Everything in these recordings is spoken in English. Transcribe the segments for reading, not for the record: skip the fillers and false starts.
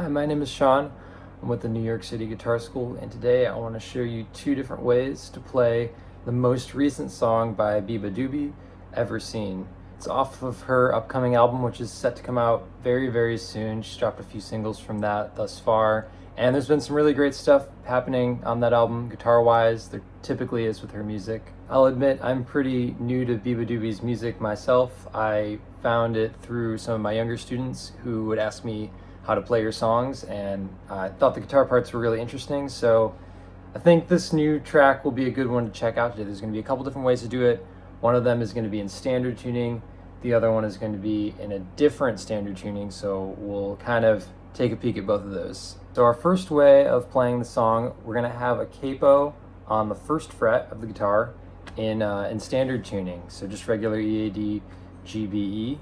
Hi, my name is Sean. I'm with the New York City Guitar School, and today I want to show you two different ways to play the most recent song by Beabadoobee, Ever Seen. It's off of her upcoming album, which is set to come out very, very soon. She's dropped a few singles from that thus far, and there's been some really great stuff happening on that album, guitar-wise. There typically is with her music. I'll admit I'm pretty new to Beabadoobee's music myself. I found it through some of my younger students who would ask me how to play her songs, and I thought the guitar parts were really interesting, so I think this new track will be a good one to check out today. There's going to be a couple different ways to do it. One of them is going to be in standard tuning, the other one is going to be in a different standard tuning, so we'll kind of take a peek at both of those. So our first way of playing the song, we're going to have a capo on the first fret of the guitar in standard tuning, so just regular E, A, D, G, B, E.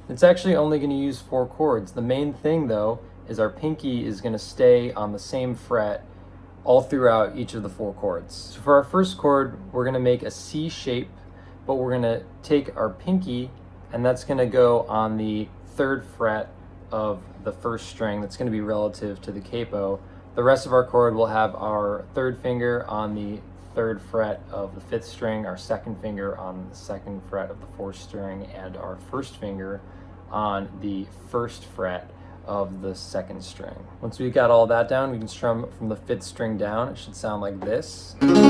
It's actually only going to use 4 chords. The main thing though is our pinky is going to stay on the same fret all throughout each of the 4 chords. So for our first chord, we're going to make a C shape, but we're going to take our pinky and that's going to go on the 3rd fret of the first string. That's going to be relative to the capo. The rest of our chord will have our 3rd finger on the 3rd fret of the 5th string, our 2nd finger on the 2nd fret of the 4th string, and our 1st finger on the 1st fret of the 2nd string. Once we've got all that down, we can strum from the 5th string down. It should sound like this. And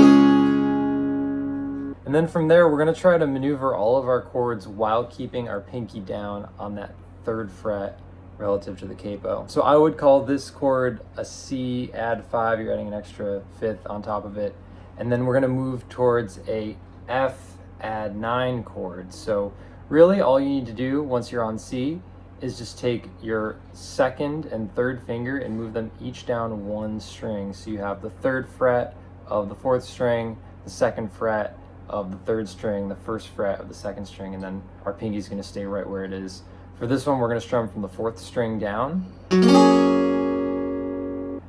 then from there, we're going to try to maneuver all of our chords while keeping our pinky down on that 3rd fret relative to the capo. So I would call this chord a C, add 5, you're adding an extra 5th on top of it. And then we're going to move towards a F, add 9 chord. So really all you need to do once you're on C is just take your 2nd and 3rd finger and move them each down 1 string. So you have the 3rd fret of the 4th string, the 2nd fret of the 3rd string, the 1st fret of the 2nd string, and then our pinky's going to stay right where it is. For this one, we're going to strum from the 4th string down.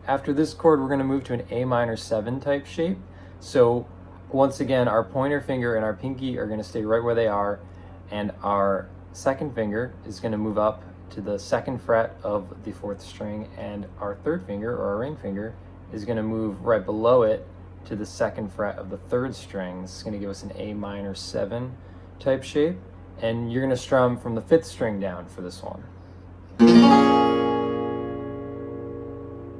After this chord, we're going to move to an A minor 7 type shape. So once again, our pointer finger and our pinky are going to stay right where they are, and our 2nd finger is going to move up to the 2nd fret of the 4th string, and our 3rd finger, or our ring finger, is going to move right below it to the 2nd fret of the 3rd string. This is going to give us an A minor 7 type shape, and you're going to strum from the 5th string down for this one.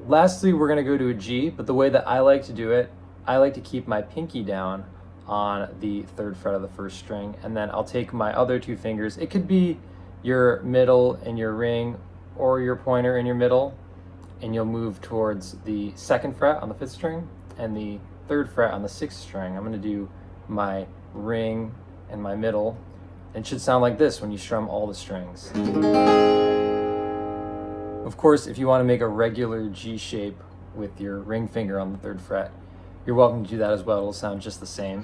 Lastly, we're going to go to a G, but the way that I like to do it, I like to keep my pinky down on the 3rd fret of the 1st string, and then I'll take my other 2 fingers. It could be your middle and your ring, or your pointer and your middle, and you'll move towards the 2nd fret on the 5th string and the 3rd fret on the 6th string. I'm going to do my ring and my middle. It should sound like this when you strum all the strings. Of course, if you want to make a regular G shape with your ring finger on the 3rd fret, you're welcome to do that as well. It'll sound just the same.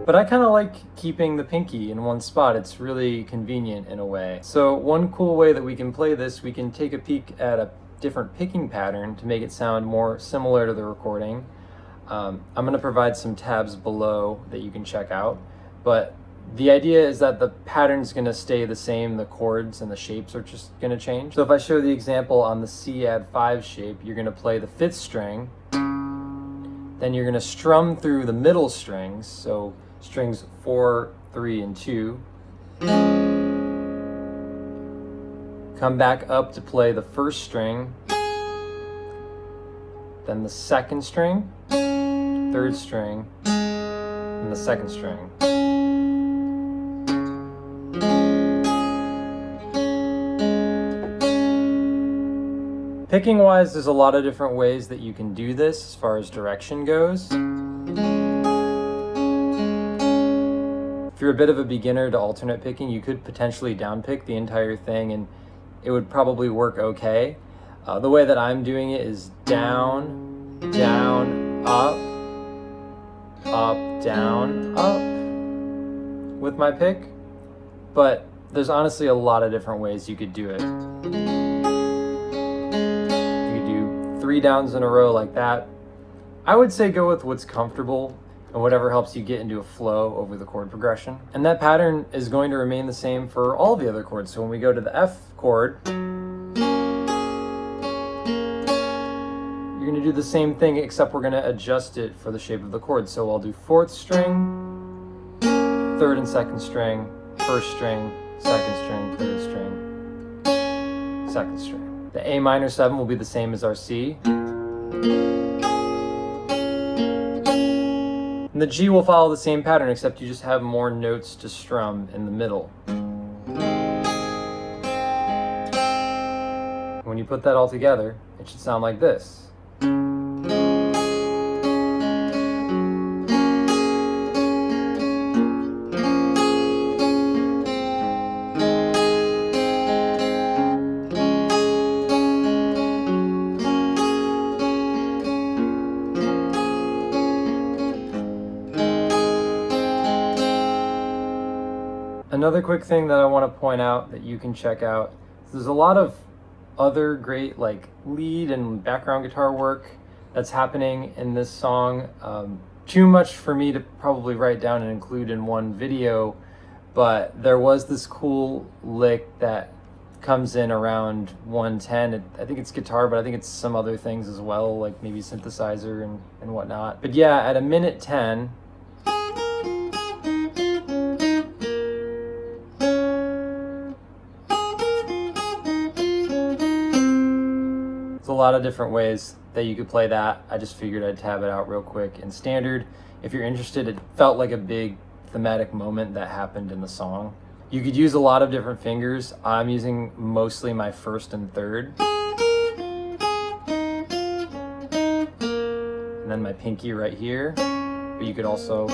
But I kind of like keeping the pinky in one spot. It's really convenient in a way. So one cool way that we can play this, we can take a peek at a different picking pattern to make it sound more similar to the recording. I'm going to provide some tabs below that you can check out. But the idea is that the pattern's going to stay the same, the chords and the shapes are just going to change. So if I show the example on the C add 5 shape, you're going to play the 5th string, then you're going to strum through the middle strings, so strings 4, 3, and 2, come back up to play the 1st string, then the 2nd string, 3rd string, and the 2nd string. Picking wise, there's a lot of different ways that you can do this as far as direction goes. If you're a bit of a beginner to alternate picking, you could potentially downpick the entire thing and it would probably work okay. The way that I'm doing it is down, down, up, up, down, up with my pick. But there's honestly a lot of different ways you could do it. 3 downs in a row like that. I would say go with what's comfortable and whatever helps you get into a flow over the chord progression. And that pattern is going to remain the same for all the other chords. So when we go to the F chord, you're going to do the same thing, except we're going to adjust it for the shape of the chord. So I'll do 4th string, 3rd and 2nd string, 1st string, 2nd string, 3rd string, 2nd string. The A minor 7 will be the same as our C. And the G will follow the same pattern, except you just have more notes to strum in the middle. When you put that all together, it should sound like this. Another quick thing that I want to point out that you can check out, there's a lot of other great like lead and background guitar work that's happening in this song. Too much for me to probably write down and include in one video, but there was this cool lick that comes in around 110. I think it's guitar, but I think it's some other things as well, like maybe synthesizer and whatnot. But yeah, at 1:10, a lot of different ways that you could play that. I just figured I'd tab it out real quick in standard. If you're interested, it felt like a big thematic moment that happened in the song. You could use a lot of different fingers. I'm using mostly my 1st and 3rd. And then my pinky right here. But you could also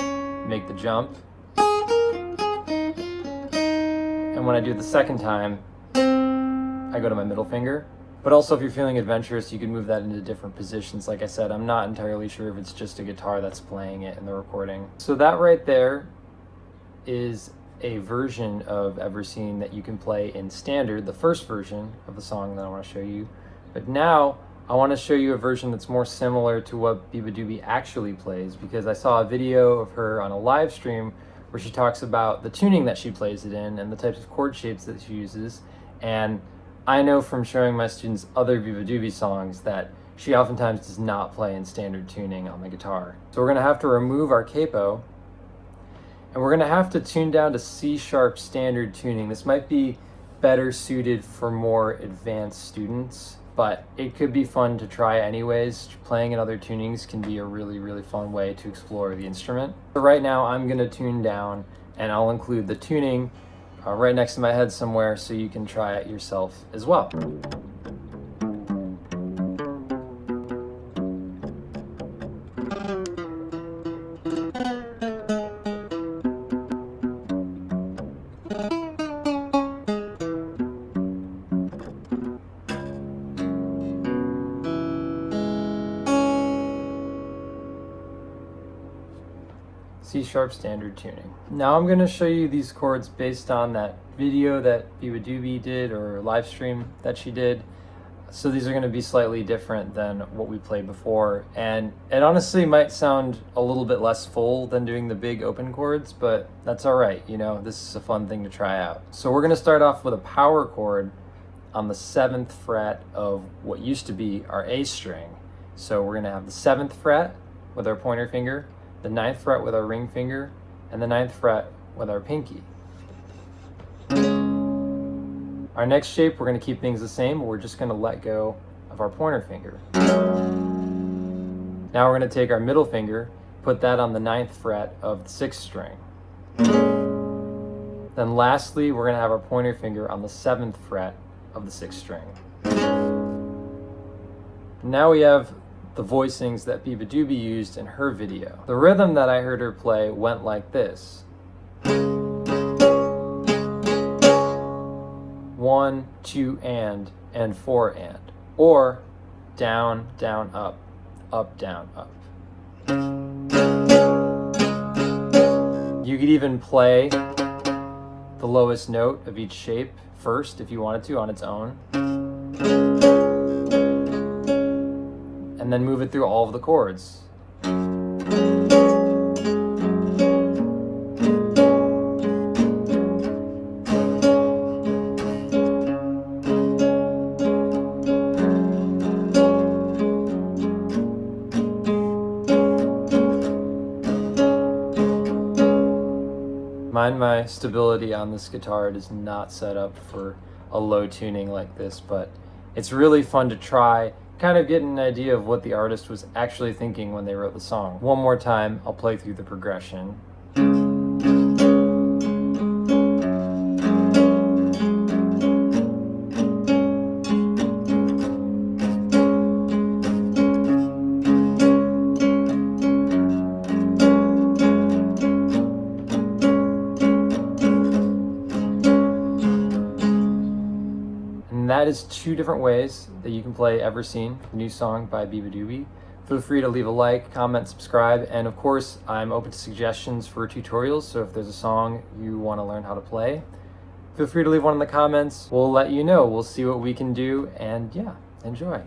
make the jump. And when I do it the second time, I go to my middle finger. But also, if you're feeling adventurous, you can move that into different positions. Like I said, I'm not entirely sure if it's just a guitar that's playing it in the recording. So that right there is a version of Ever Seen that you can play in standard, the first version of the song that I want to show you. But now, I want to show you a version that's more similar to what Beabadoobee actually plays, because I saw a video of her on a live stream where she talks about the tuning that she plays it in and the types of chord shapes that she uses. And I know from showing my students other Beabadoobee songs that she oftentimes does not play in standard tuning on the guitar. So we're going to have to remove our capo, and we're going to have to tune down to C# standard tuning. This might be better suited for more advanced students, but it could be fun to try anyways. Playing in other tunings can be a really, really fun way to explore the instrument. So right now I'm going to tune down, and I'll include the tuning right next to my head somewhere so you can try it yourself as well. C# standard tuning. Now I'm going to show you these chords based on that video that Beabadoobee did, or live stream that she did. So these are going to be slightly different than what we played before, and it honestly might sound a little bit less full than doing the big open chords, but that's alright, you know, this is a fun thing to try out. So we're going to start off with a power chord on the 7th fret of what used to be our A string. So we're going to have the 7th fret with our pointer finger, the 9th fret with our ring finger, and the 9th fret with our pinky. Our next shape, we're going to keep things the same, but we're just going to let go of our pointer finger. Now we're going to take our middle finger, put that on the 9th fret of the 6th string. Then lastly, we're going to have our pointer finger on the 7th fret of the 6th string. Now we have the voicings that Beabadoobee used in her video. The rhythm that I heard her play went like this. 1, 2, and 4, and. Or down, down, up, down, up. You could even play the lowest note of each shape first if you wanted to on its own. And then move it through all of the chords. Mind my stability on this guitar. It is not set up for a low tuning like this, but it's really fun to try, kind of get an idea of what the artist was actually thinking when they wrote the song. One more time, I'll play through the progression. And that is 2 different ways that you can play Ever Seen, the new song by Beabadoobee. Feel free to leave a like, comment, subscribe, and of course, I'm open to suggestions for tutorials, so if there's a song you want to learn how to play, feel free to leave one in the comments. We'll let you know. We'll see what we can do, and yeah, enjoy.